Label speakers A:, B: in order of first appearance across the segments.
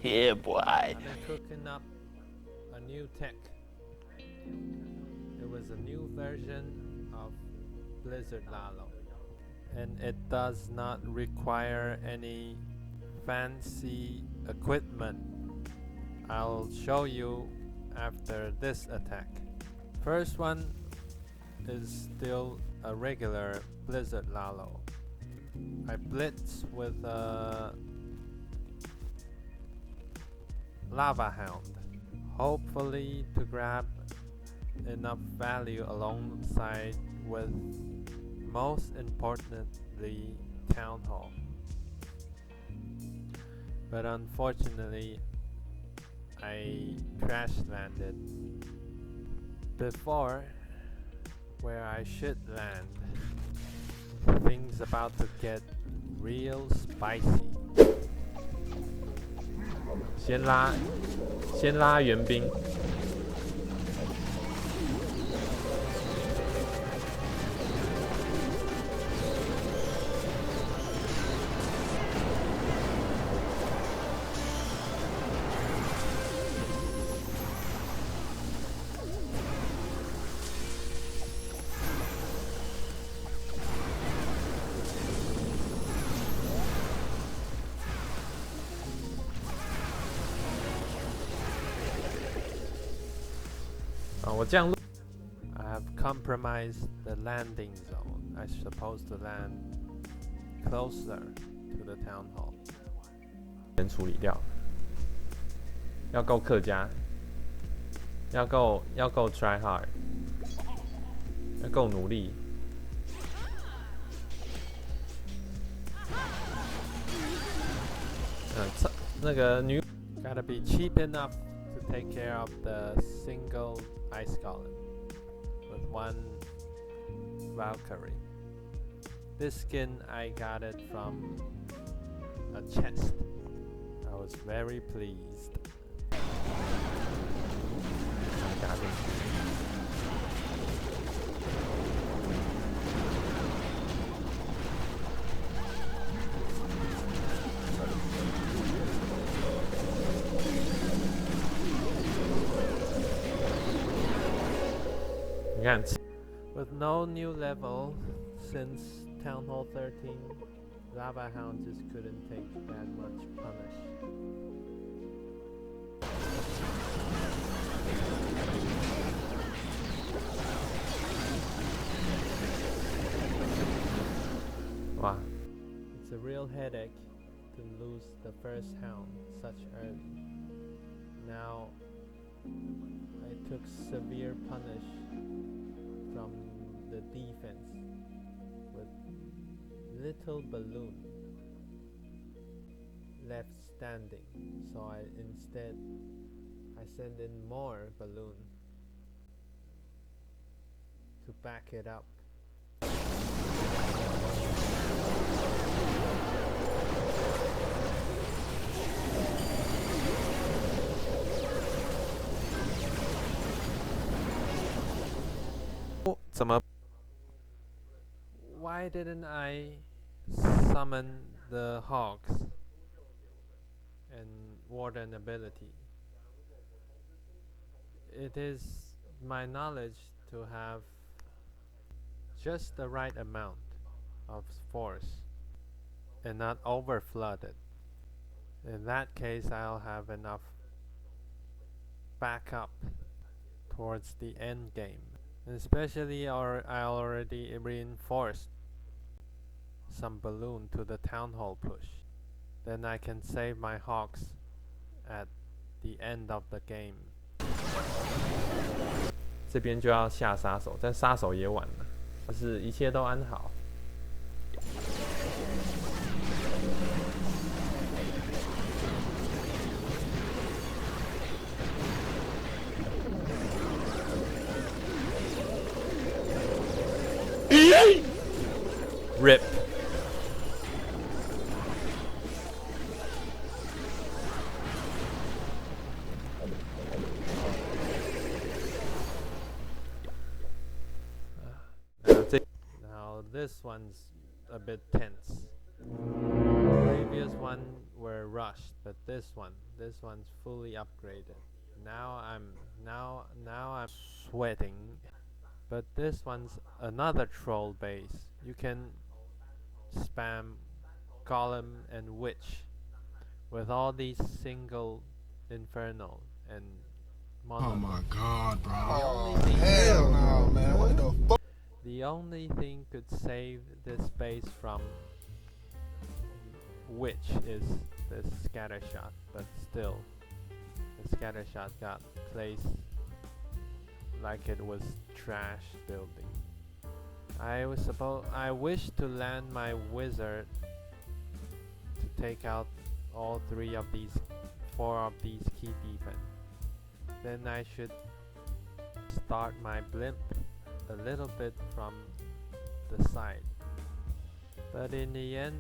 A: Yeah, boy.
B: I've been cooking up a new tech. It was a new version of Blizzard Lalo, and it does not require any fancy equipment. I'll show you after this attack. First one is still a regular Blizzard Lalo. I blitz with a Lava Hound, hopefully to grab enough value alongside with, most importantly, Town Hall. But unfortunately, I crash landed before where I should land. Things about to get real spicy.
C: 先拉援兵。我降落。
B: I have compromised the landing zone. I'm supposed to land closer to the town hall.
C: 先处理掉，要够客家，要够 try hard， 要够努力。那个女
B: Gotta be cheap enough to take care of the single ice golem with one Valkyrie. This skin I got it from a chest. I was very pleased.
C: 打进去。你看。
B: With no new level since Town Hall 13, Lava Hound just couldn't take that much punish.
C: Wow.
B: It's a real headache to lose the first hound such early. Now I took severe punish from the defense with little balloon left standing, so instead I send in more balloon to back it up. Why didn't I summon the hogs and warden ability? It is my knowledge to have just the right amount of force and not over flooded. In that case, I'll have enough backup towards the end game. Especially I already reinforced some balloon to the town hall push. Then I can save my hogs at the end of the game.
C: 这边就要下杀手，但杀手也晚了，就是一切都安好。RIP。
B: Now this one's a bit tense. previous one were rushed, but this one's fully upgraded. Now I'm sweating. But this one's another troll base. You can spam golem and witch with all these single infernal and monolith.
A: Oh my god, bro.
B: Oh,
A: hell no, man. What the fuck?
B: The only thing could save this base from witch is the scatter shot, but still the scatter shot got placed like it was trash building. I wish to land my wizard to take out all 4 of these key defense. Then I should start my blimp a little bit from the side. But in the end,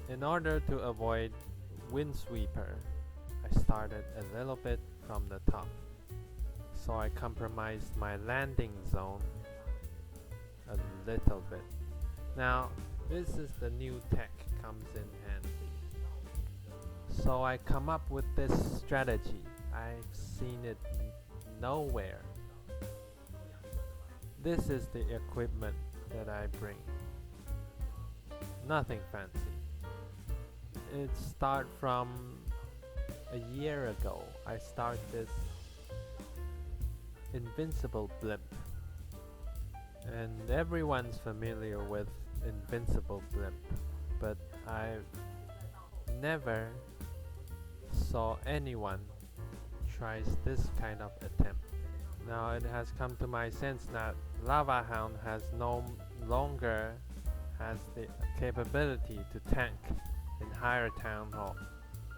B: in order to avoid windsweeper, I started a little bit from the top. So I compromised my landing zone a little bit. Now, this is the new tech comes in handy. So I come up with this strategy. I've seen it nowhere. This is the equipment that I bring. Nothing fancy. It started from a year ago. I started this invincible blimp, and everyone's familiar with invincible blimp, but I never saw anyone tries this kind of attempt. Now it has come to my sense that Lava Hound has no longer has the capability to tank in higher town hall,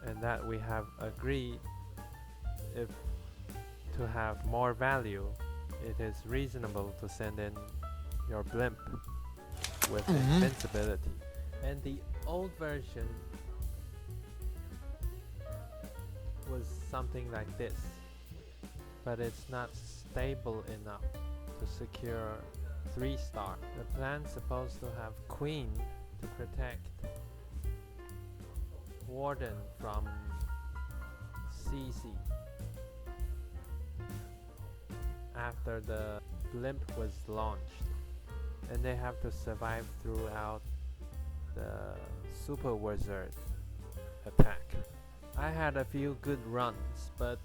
B: and that we have agreed if to have more value, it is reasonable to send in your blimp with invincibility. And the old version was something like this, but it's not stable enough to secure 3-star. The plan's supposed to have Queen to protect Warden from CC. After the blimp was launched, and they have to survive throughout the super wizard attack. I had a few good runs, but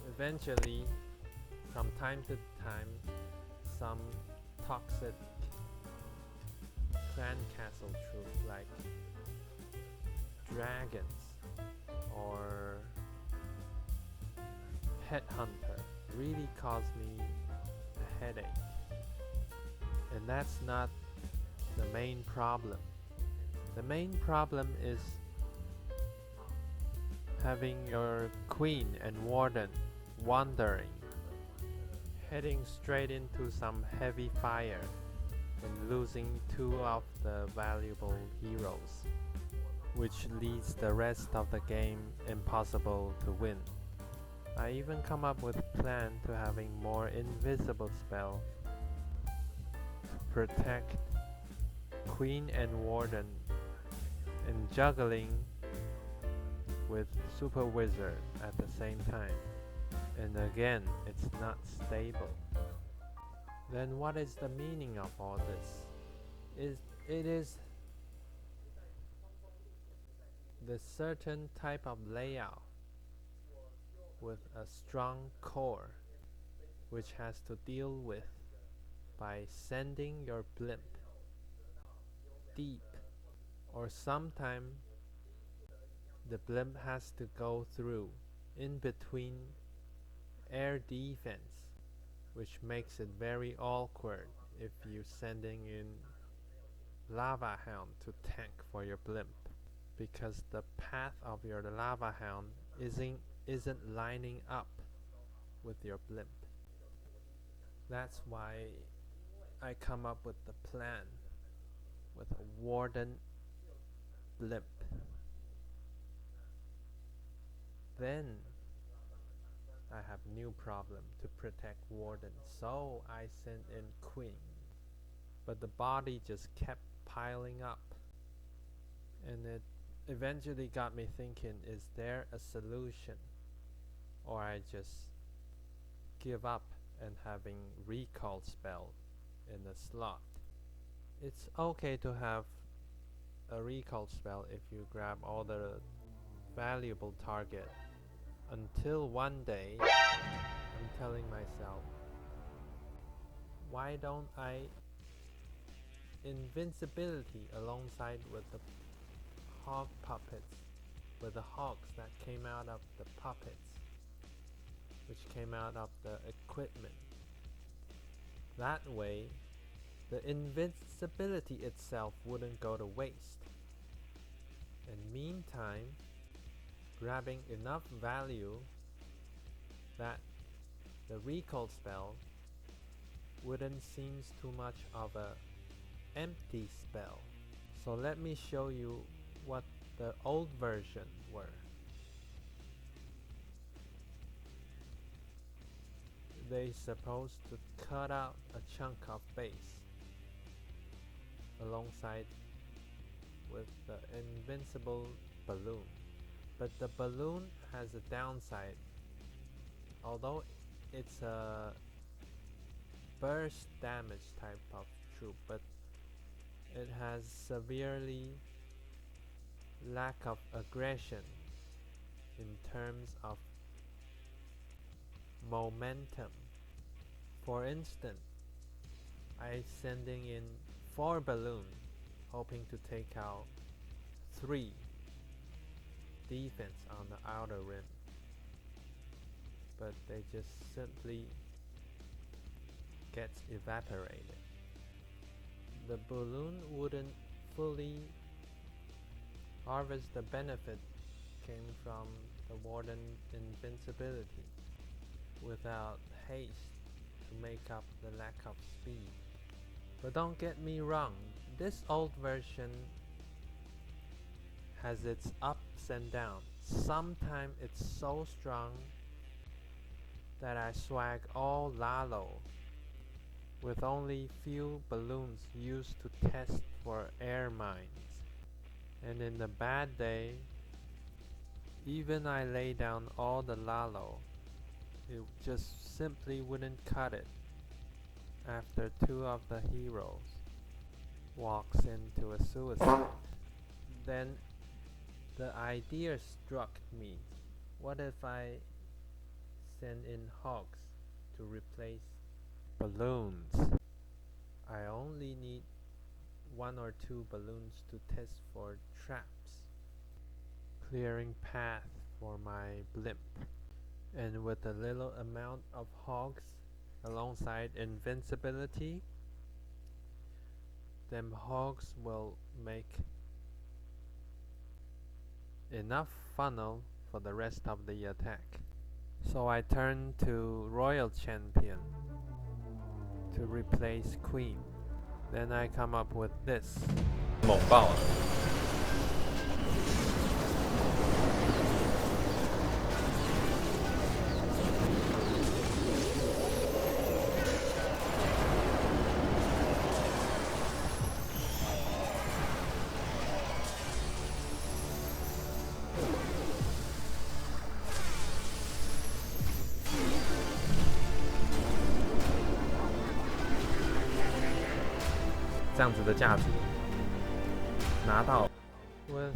B: eventually from time to time some toxic clan castle troops like dragons or headhunter really caused me a headache, and that's not the main problem. The main problem is having your queen and warden wandering, heading straight into some heavy fire and losing 2 of the valuable heroes, which leads the rest of the game impossible to win. I even come up with a plan to having more invisible spell to protect Queen and Warden, and juggling with Super Wizard at the same time. And again, it's not stable. Then what is the meaning of all this? It is the certain type of layout with a strong core, which has to deal with by sending your blimp deep, or sometime the blimp has to go through in between air defense, which makes it very awkward if you're sending in Lava Hound to tank for your blimp, because the path of your Lava Hound isn't lining up with your blimp. That's why I come up with the plan with a Warden blimp. Then I have new problem to protect Warden, so I sent in Queen, but the body just kept piling up, and it eventually got me thinking, is there a solution? Or I just give up and having recall spell in the slot. It's okay to have a recall spell if you grab all the valuable target, until one day I'm telling myself, why don't I invincibility alongside with the hog puppets, with the hogs that came out of the puppets, which came out of the equipment. That way the invincibility itself wouldn't go to waste, and meantime grabbing enough value that the recall spell wouldn't seem too much of a empty spell. So let me show you what the old version were. They supposed to cut out a chunk of base alongside with the invincible balloon, but the balloon has a downside. Although it's a burst damage type of troop, but it has severely lack of aggression in terms of momentum. For instance, I sending in 4 balloons hoping to take out 3 defense on the outer rim, but they just simply gets evaporated. The balloon wouldn't fully harvest the benefit came from the warden invincibility without haste to make up the lack of speed. But don't get me wrong, this old version has its ups and downs. Sometimes it's so strong that I swag all lalo with only few balloons used to test for air mines. And in the bad day, even I lay down all the lalo, it just simply wouldn't cut it after 2 of the heroes walks into a suicide. Then the idea struck me, what if I send in hogs to replace balloons? I only need 1 or 2 balloons to test for traps, clearing path for my blimp, and with a little amount of hogs alongside invincibility, them hogs will make enough funnel for the rest of the attack. So I turn to Royal Champion to replace Queen. Then I come up with this.
C: 猛爆了！这样子的价值拿到。
B: With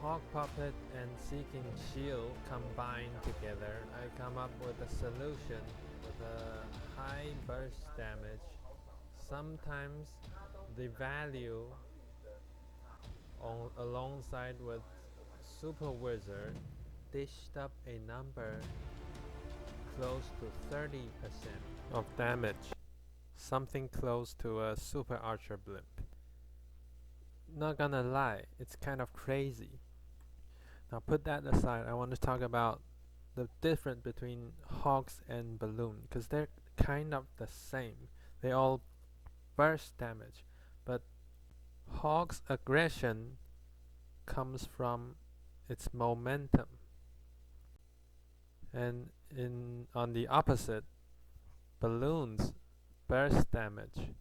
B: Hog Puppet and Seeking Shield combined together, I come up with a solution with a high burst damage. Sometimes the value alongside with Super Wizard dished up a number close to 30% of damage. Something close to a Super Archer blimp. Not gonna lie, it's kind of crazy. Now put that aside, I want to talk about the difference between hogs and balloon, because they're kind of the same. They all burst damage, but hog's aggression comes from its momentum, and on the opposite, balloons burst damage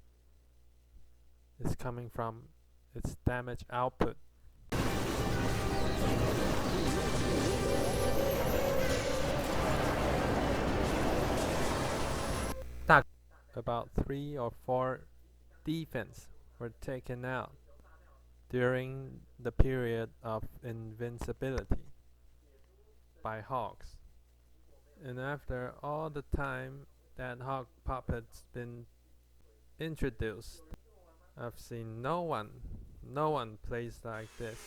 B: is coming from its damage output. About 3 or 4 defense were taken out during the period of invincibility by hogs. And after all the time that hog puppet's been introduced, I've seen no one plays like this.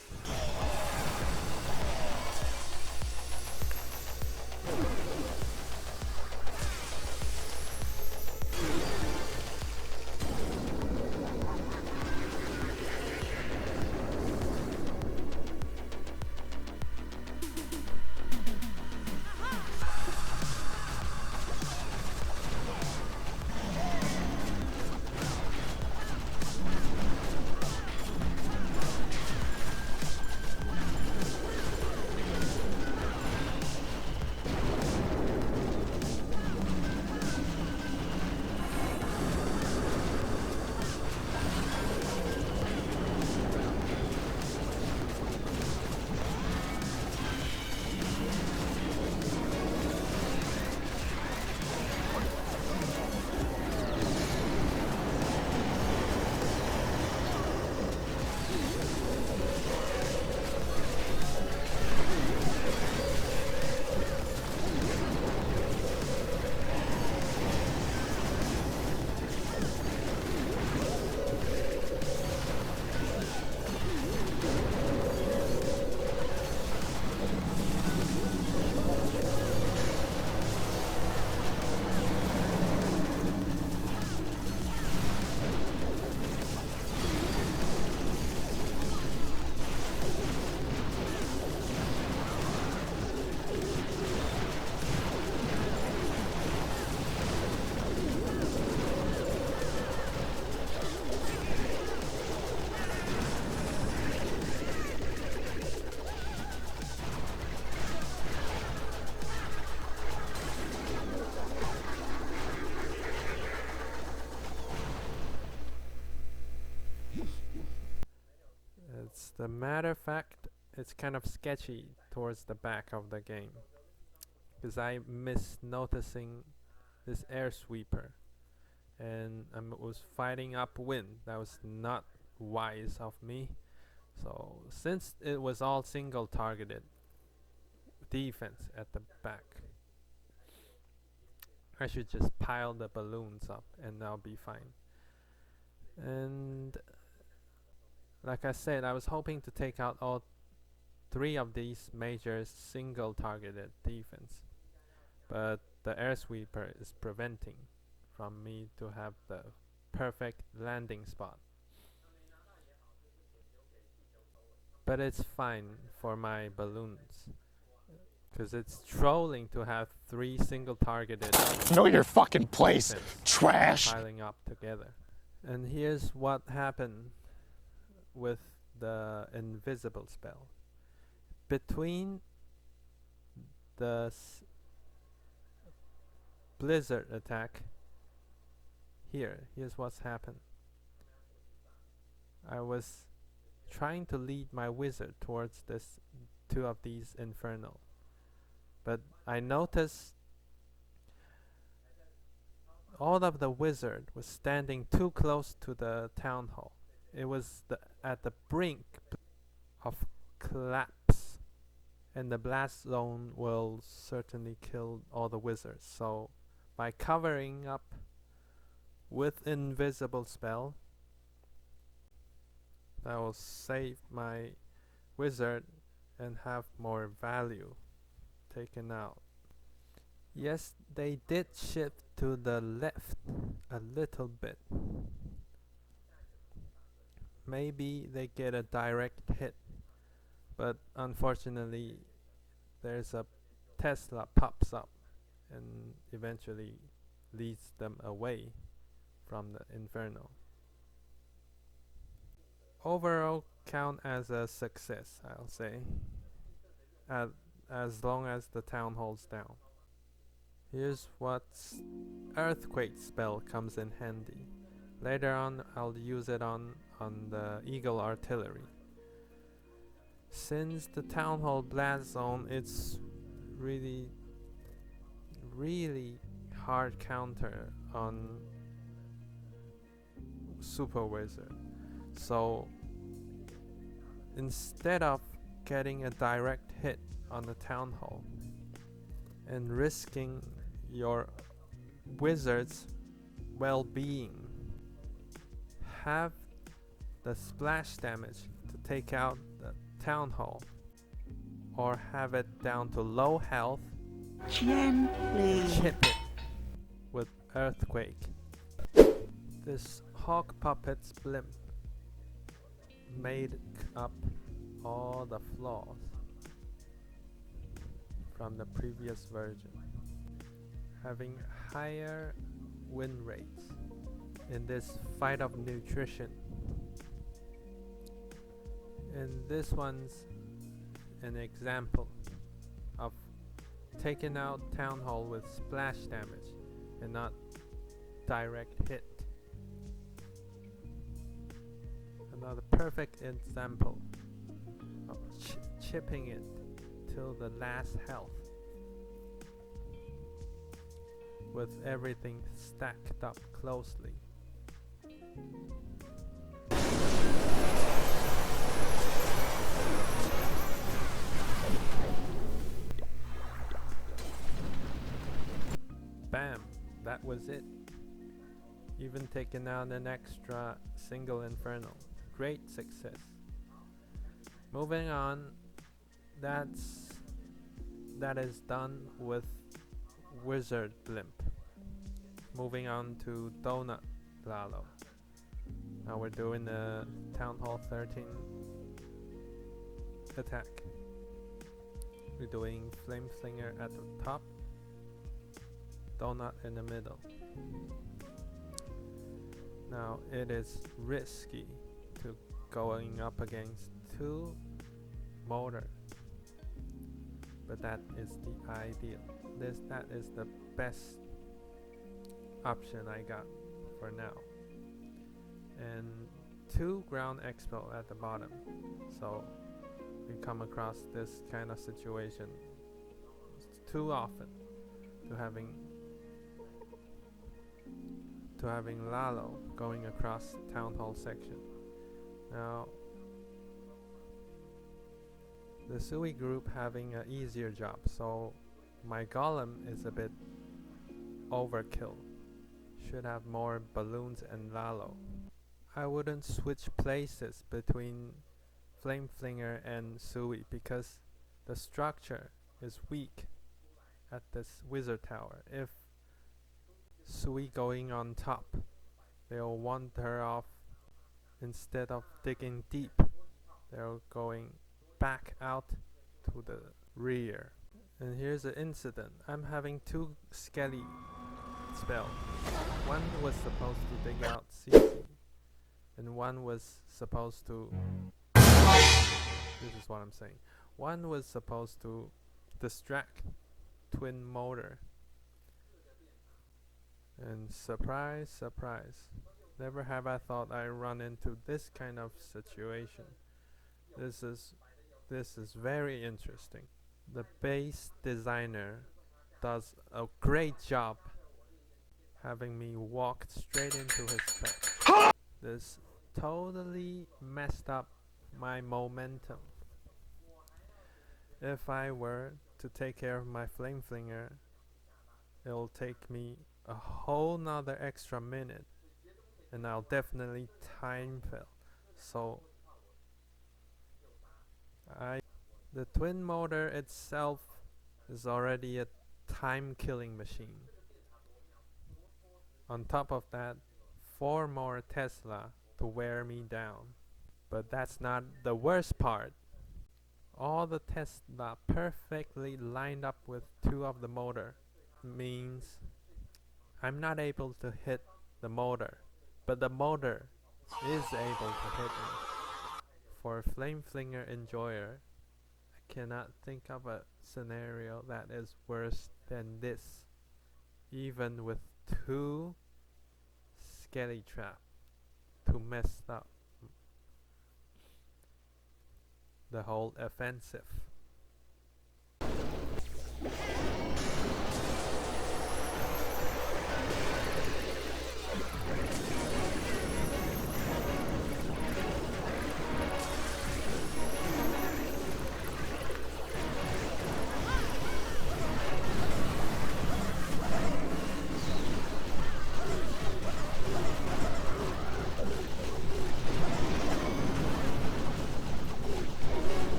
B: The matter of fact, it's kind of sketchy towards the back of the game, because I missed noticing this air sweeper, and I was fighting upwind. That was not wise of me. So since it was all single targeted defense at the back, I should just pile the balloons up and I'll be fine. And like I said, I was hoping to take out all 3 of these major single targeted defense, but the air sweeper is preventing from me to have the perfect landing spot. But it's fine for my balloons, because it's trolling to have 3 single targeted
A: Know your fucking place,
B: defense
A: trash.
B: piling up together. And here's what happened with the invisible spell. Between the blizzard attack, here's what's happened. I was trying to lead my wizard towards this 2 of these inferno, but I noticed all of the wizard was standing too close to the town hall. It was at the brink of collapse, and the blast zone will certainly kill all the wizards. So by covering up with invisible spell, that will save my wizard and have more value taken out. Yes, they did shift to the left a little bit. Maybe they get a direct hit, but unfortunately there's a Tesla pops up and eventually leads them away from the inferno. Overall count as a success, I'll say, as long as the town holds down. Here's what earthquake spell comes in handy. Later on I'll use it on the eagle artillery. Since the Town Hall Blast Zone, it's really hard counter on Super Wizard. So instead of getting a direct hit on the Town Hall and risking your wizard's well-being, have the splash damage to take out the Town Hall, or have it down to low health,
D: Gently.
B: chip it with Earthquake. This Hawk Puppet's blimp made up all the flaws from the previous version, having higher win rates in this fight of nutrition. And this one's an example of taking out Town Hall with splash damage and not direct hit. Another perfect example of chipping it till the last health with everything stacked up closely. Bam, that was it. Even taking out an extra single inferno. Great success. Moving on, that is done with Wizard Blimp. Moving on to Donut Lalo. Now we're doing the Town Hall 13 attack. We're doing Flame Slinger at the top, Donut in the middle. Now it is risky to going up against two motor, but that is the ideal. That is the best option I got for now. And two ground expo at the bottom, so we come across this kind of situation too often to having Lalo going across Town Hall section. Now the Sui group having an easier job, so my golem is a bit overkill. Should have more balloons and Lalo. I wouldn't switch places between Flame Flinger and Sui because the structure is weak at this wizard tower. If Sui going on top, they'll wander off. Instead of digging deep, they're going back out to the rear. And here's an incident. I'm having two Skelly spells. One was supposed to dig out CC, and one was supposed to... This is what I'm saying. One was supposed to distract Twin Motor. And surprise, surprise. Never have I thought I run into this kind of situation. This is very interesting. The base designer does a great job having me walk straight into his trap. This totally messed up my momentum. If I were to take care of my Flame Flinger, it'll take me a whole nother extra minute, and I'll definitely time fail. So the twin motor itself is already a time killing machine. On top of that, 4 more Tesla to wear me down. But that's not the worst part. All the Tesla perfectly lined up with 2 of the motor means I'm not able to hit the motor, but the motor is able to hit me. For Flame Flinger Enjoyer, I cannot think of a scenario that is worse than this. Even with 2 Skelly Trap to mess up the whole offensive.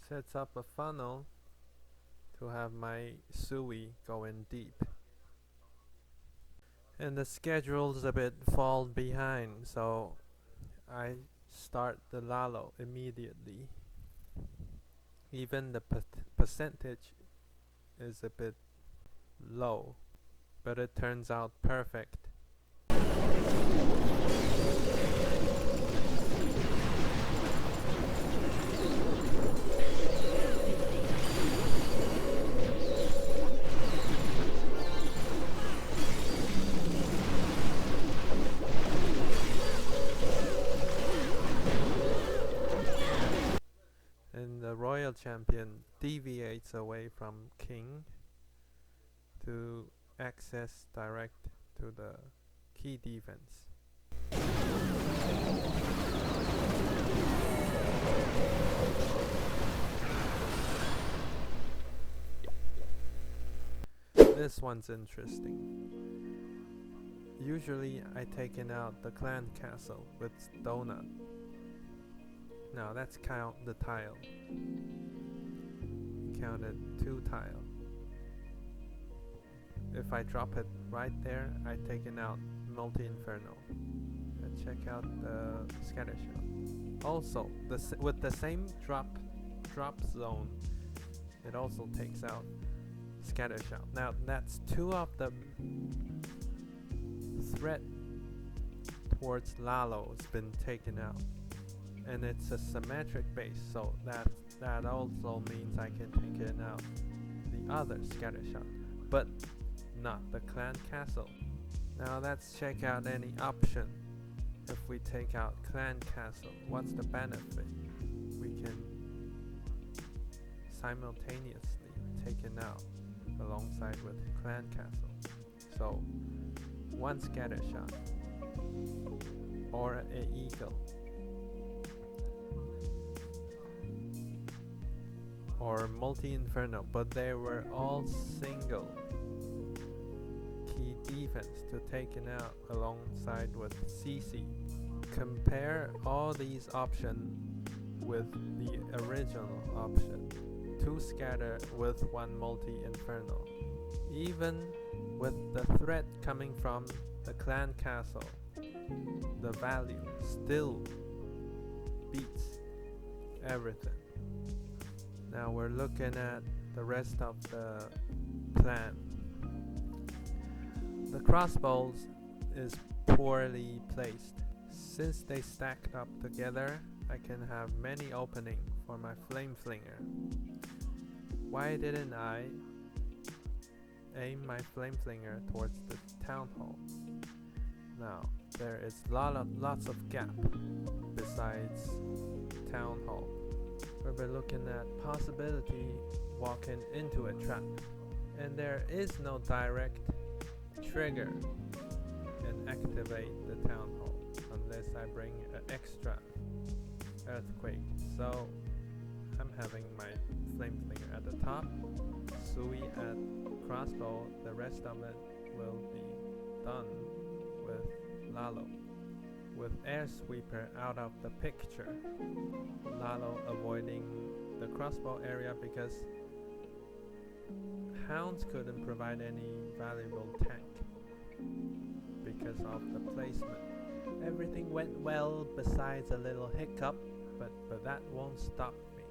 B: Sets up a funnel to have my Sui go in deep. And the schedule's a bit fall behind, so I start the lalo immediately. Even the percentage is a bit low, but it turns out perfect. Royal champion deviates away from king to access direct to the key defense. This one's interesting. Usually I taken out the clan castle with donut. Now let's count the tile. Counted 2 tile. If I drop it right there, I taken out multi-inferno. Check out the scatter shot. Also, with the same drop zone, it also takes out scatter shot. Now that's 2 of the threat towards lalo has been taken out. And it's a symmetric base, so that also means I can take it out the other scatter shot, but not the clan castle. Now let's check out any option. If we take out clan castle, what's the benefit? We can simultaneously take it out alongside with clan castle. So 1 scatter shot or an eagle, or multi-inferno, but they were all single key defense to taken out alongside with CC. Compare all these options with the original option, 2 scatter with 1 multi-inferno. Even with the threat coming from the clan castle, the value still beats everything. Now we're looking at the rest of the plan. The crossbows is poorly placed. Since they stacked up together, I can have many openings for my flame flinger. Why didn't I aim my flame flinger towards the town hall? Now there is lots of gap besides town hall. We're looking at possibility walking into a trap, and there is no direct trigger and activate the town hall unless I bring an extra earthquake. So I'm having my flame flinger at the top, Sui at crossbow. The rest of it will be done with lalo. With air sweeper out of the picture, lalo avoiding the crossbow area because hounds couldn't provide any valuable tank because of the placement. Everything went well besides a little hiccup, but that won't stop me.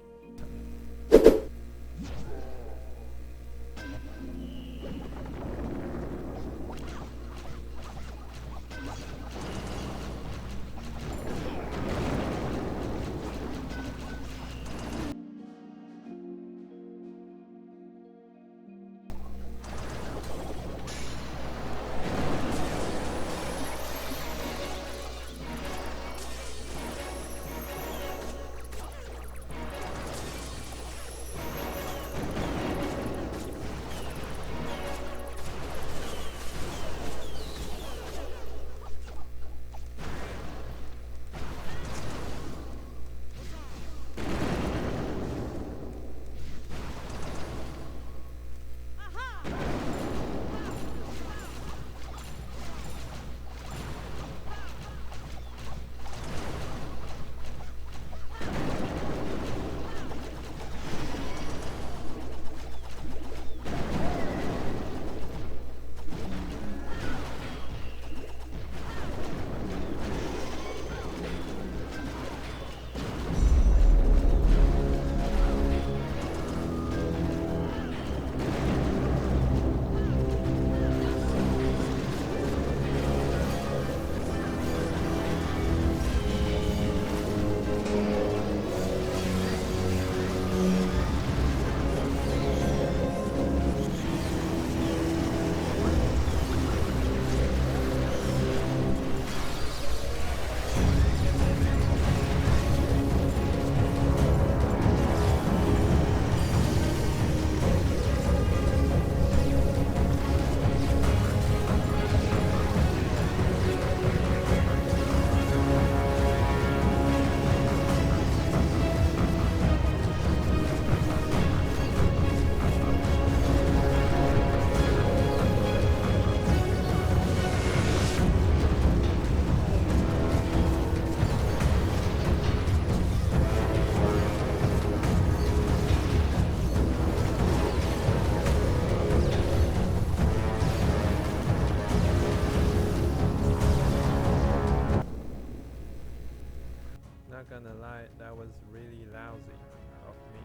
B: was really lousy of me.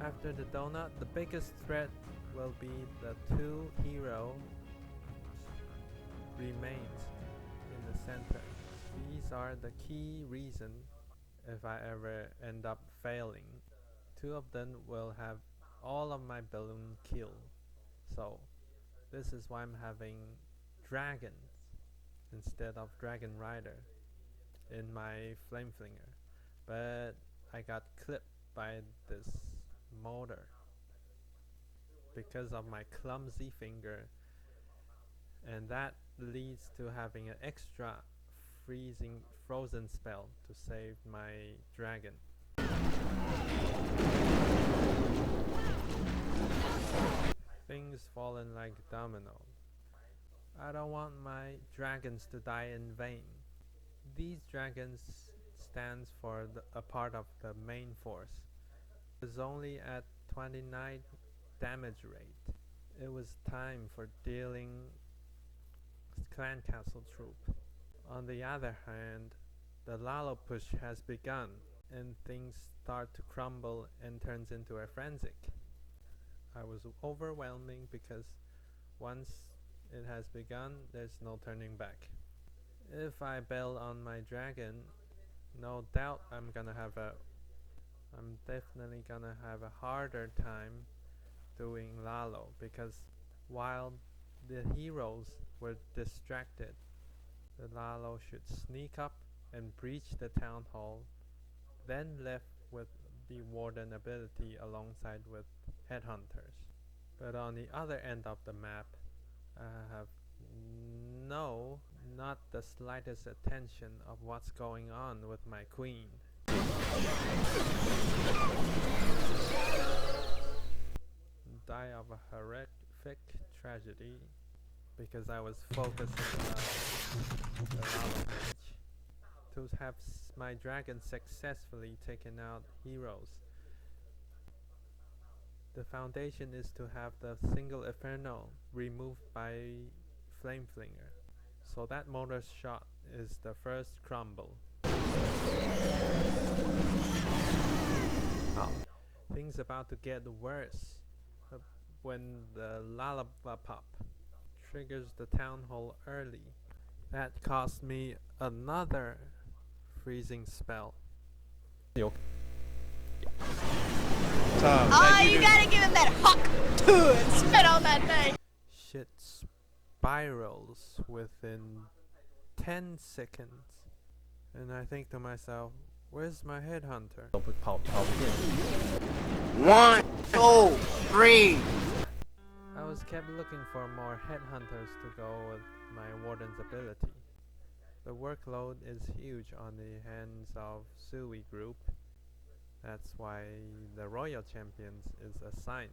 B: After the donut, the biggest threat will be the two hero remains in the center. These are the key reason if I ever end up failing. Two of them will have all of my balloon killed. So this is why I'm having dragons instead of dragon rider in my flame flinger. But I got clipped by this motor because of my clumsy finger, and that leads to having an extra frozen spell to save my dragon. Things falling like domino. I don't want my dragons to die in vain. These dragons stands for a part of the main force. It was only at 29 damage rate. It was time for dealing clan castle troop. On the other hand, the lalo push has begun and things start to crumble and turns into a frenzy. I was overwhelming because once it has begun, there's no turning back. If I bail on my dragon, no doubt I'm definitely gonna have a harder time doing lalo, because while the heroes were distracted, the lalo should sneak up and breach the town hall, then left with the warden ability alongside with headhunters. But on the other end of the map, I have not the slightest attention of what's going on with my queen. Die of a horrific tragedy because I was focusing on the lava mage. To have my dragon successfully taken out heroes, the foundation is to have the single inferno removed by flame flinger. So that motor shot is the first crumble. Things about to get worse when the lava pop triggers the town hall early. That cost me another freezing spell.
E: Oh, you gotta give him that hawk too and spit on that thing.
B: Shit spirals within 10 seconds. And I think to myself, where's my headhunter?
C: 都不跑不见。
A: 1, 2, 3.
B: I was kept looking for more headhunters to go with my warden's ability. The workload is huge on the hands of Sui group. That's why the royal champions is assigned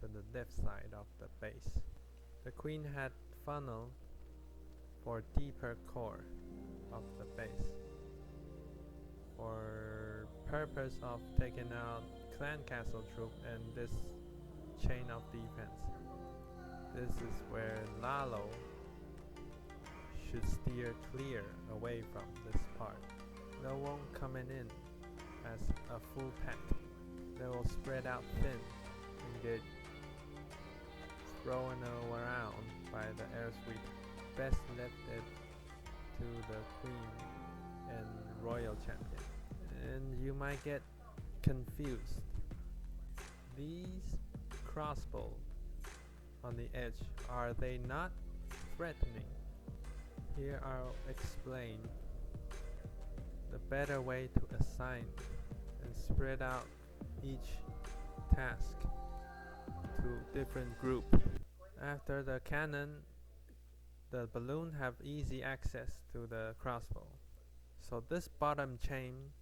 B: to the left side of the base. The queen had funnel for deeper core of the base for purpose of taking out clan castle troop and this chain of defense. This is where Lalo should steer clear away from this part. They won't coming in as a full pack. They will spread out thin and get thrown around by the air sweep. Best left it to the queen and royal champion. And you might get confused. These crossbow on the edge, are they not threatening? Here I'll explain the better way to assign and spread out each task to different group. After the cannon, the balloon have easy access to the crossbow. So this bottom chain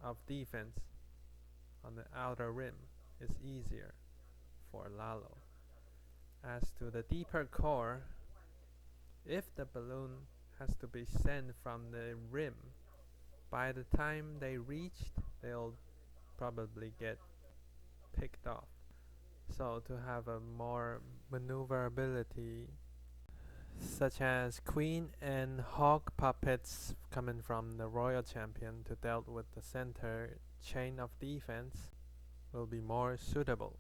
B: of defense on the outer rim is easier for Lalo. As to the deeper core, if the balloon has to be sent from the rim, by the time they reached, they'll probably get picked off. So to have a more maneuverability, such as queen and hog puppets coming from the royal champion to deal with the center chain of defense will be more suitable.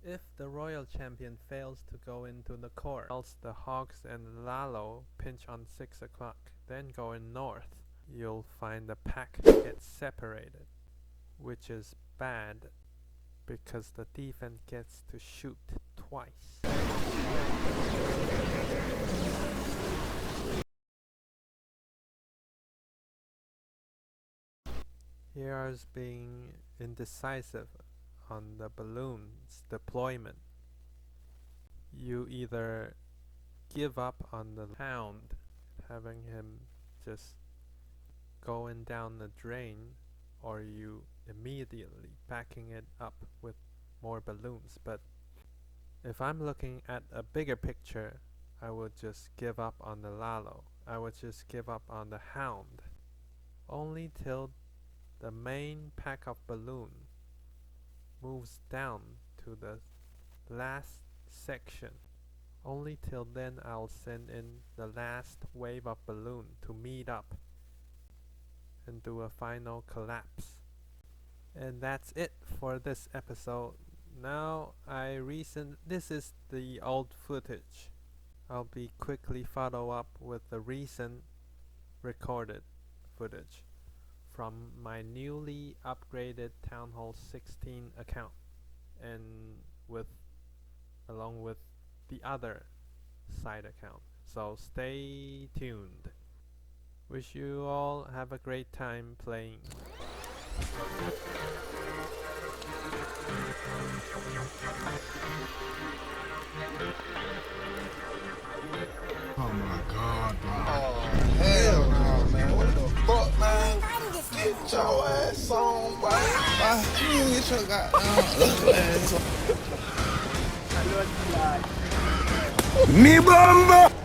B: If the royal champion fails to go into the core, else the hogs and lalo pinch on 6 o'clock, then going north, you'll find the pack gets separated, which is bad because the defense gets to shoot twice. Here's being indecisive on the balloon's deployment. You either give up on the hound, having him just going down the drain, or you immediately backing it up with more balloons. But if I'm looking at a bigger picture, I would just give up on the lalo. I would just give up on the hound, only till the main pack of balloon moves down to the last section. Only till then I'll send in the last wave of balloon to meet up and do a final collapse. And that's it for this episode. Now this is the old footage. I'll be quickly follow up with the recent recorded footage from my newly upgraded Town Hall 16 account, and along with the other side account. So stay tuned. Wish you all have a great time playing.
F: Oh my God, bro. Oh, hell no, man. What the fuck, man? Get your ass on, boy. You get your goddamn ass on. Me bomba!